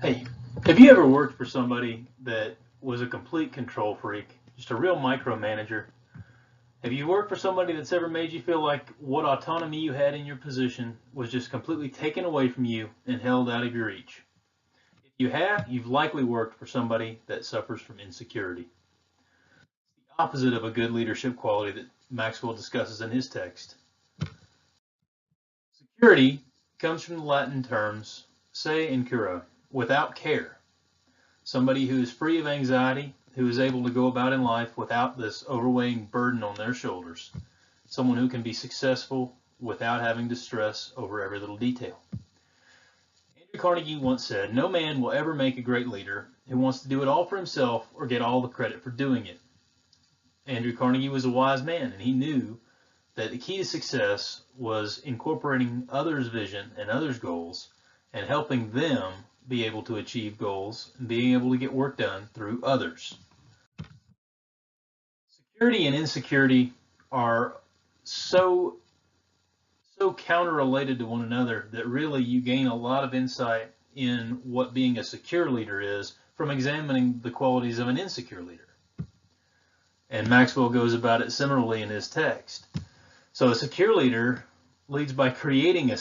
Hey, have you ever worked for somebody that was a complete control freak, just a real micromanager? Have you worked for somebody that's ever made you feel like what autonomy you had in your position was just completely taken away from you and held out of your reach? If you have, you've likely worked for somebody that suffers from insecurity. The opposite of a good leadership quality that Maxwell discusses in his text. Security comes from the Latin terms se and cura, without care. Somebody who is free of anxiety, who is able to go about in life without this overweighing burden on their shoulders. Someone who can be successful without having to stress over every little detail. Andrew Carnegie once said, "No man will ever make a great leader who wants to do it all for himself or get all the credit for doing it." Andrew Carnegie was a wise man, and he knew that the key to success was incorporating others' vision and others' goals and helping them be able to achieve goals and being able to get work done through others. Security and insecurity are so counter-related to one another that really you gain a lot of insight in what being a secure leader is from examining the qualities of an insecure leader. And Maxwell goes about it similarly in his text. So a secure leader leads by creating a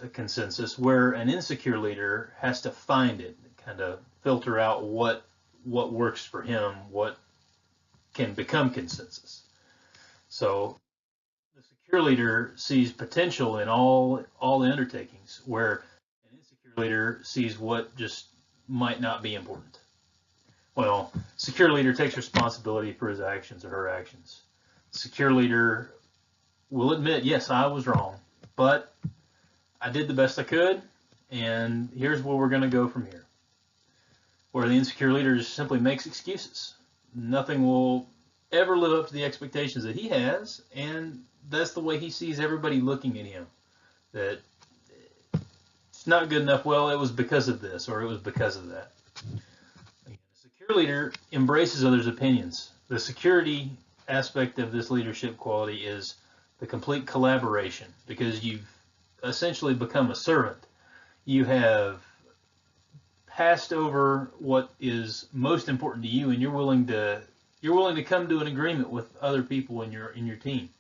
consensus, where an insecure leader has to find it, kind of filter out what works for him, what can become consensus. So the secure leader sees potential in all the undertakings, where an insecure leader sees what just might not be important. Well, secure leader takes responsibility for his actions or her actions. Secure leader will admit, yes, I was wrong, but I did the best I could, and here's where we're going to go from here. Where the insecure leader just simply makes excuses. Nothing will ever live up to the expectations that he has, and that's the way he sees everybody looking at him. That it's not good enough. Well, it was because of this, or it was because of that. A secure leader embraces others' opinions. The security aspect of this leadership quality is the complete collaboration, because you've essentially become a servant. You have passed over what is most important to you, and you're willing to come to an agreement with other people in your team.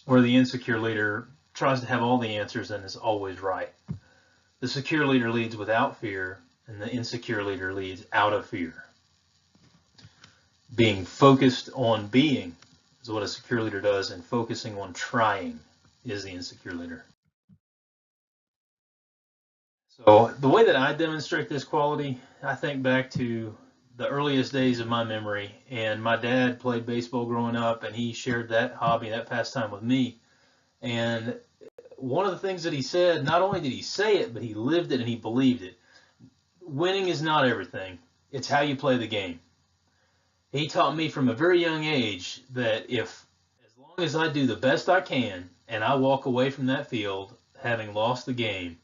Where the insecure leader tries to have all the answers and is always right. The secure leader leads without fear, and the insecure leader leads out of fear. Being focused on being is what a secure leader does, and focusing on trying is the insecure leader. So the way that I demonstrate this quality, I think back to the earliest days of my memory, and my dad played baseball growing up, and he shared that hobby, that pastime with me. And one of the things that he said, not only did he say it, but he lived it and he believed it. Winning is not everything. It's how you play the game. He taught me from a very young age that as long as I do the best I can and I walk away from that field having lost the game,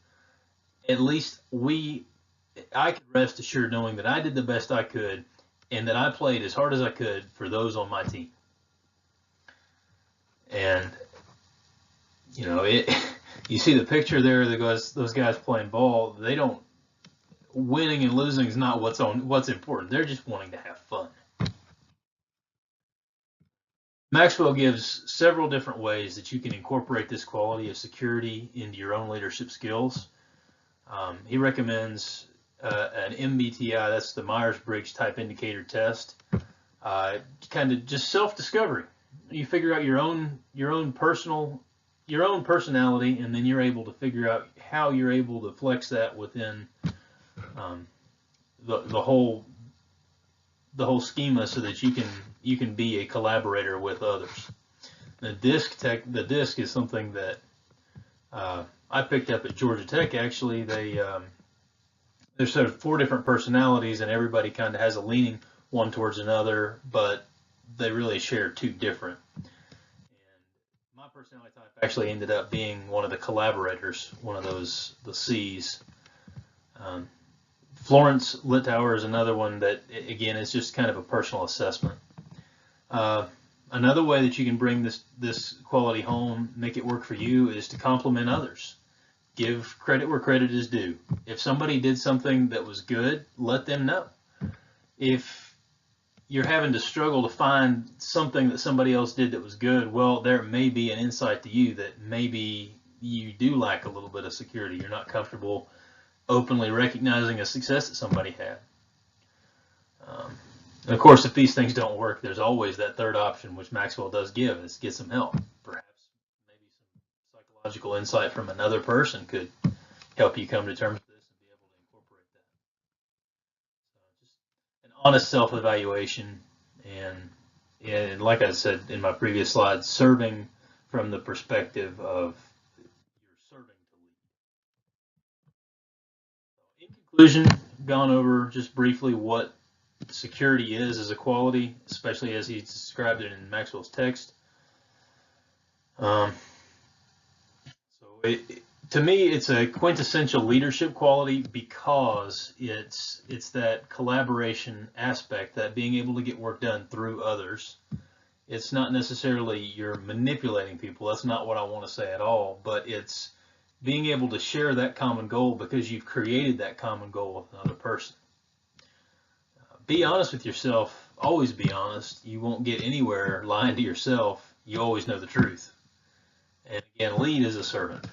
at least I could rest assured knowing that I did the best I could and that I played as hard as I could for those on my team. And you see the picture there, those guys playing ball. They don't winning and losing is not what's important. They're just wanting to have fun. Maxwell gives several different ways that you can incorporate this quality of security into your own leadership skills. He recommends an MBTI, that's the Myers-Briggs type indicator test, kind of just self-discovery. You figure out your own personality, and then you're able to figure out how you're able to flex that within the whole schema, so that you can be a collaborator with others. The DISC is something that I picked up at Georgia Tech. Actually, there's sort of 4 different personalities, and everybody kind of has a leaning one towards another, but they really share 2 different. And my personality type actually ended up being one of the collaborators, one of the C's. Florence Littauer is another one that, again, is just kind of a personal assessment. Another way that you can bring this quality home, make it work for you, is to compliment others. give credit where credit is due. If somebody did something that was good, let them know. If you're having to struggle to find something that somebody else did that was good, well, there may be an insight to you that maybe you do lack a little bit of security. You're not comfortable openly recognizing a success that somebody had. And of course, if these things don't work, there's always that third option, which Maxwell does give, is get some help. Perhaps maybe some psychological insight from another person could help you come to terms with this and be able to incorporate that. So just an honest self-evaluation, and like I said in my previous slide, serving from the perspective of you're serving to lead. In conclusion, gone over just briefly what security is as a quality, especially as he described it in Maxwell's text. So to me, it's a quintessential leadership quality because it's that collaboration aspect, that being able to get work done through others. It's not necessarily you're manipulating people. That's not what I want to say at all. But it's being able to share that common goal because you've created that common goal with another person. Be honest with yourself. Always be honest. You won't get anywhere lying to yourself. You always know the truth. And again, lead as a servant.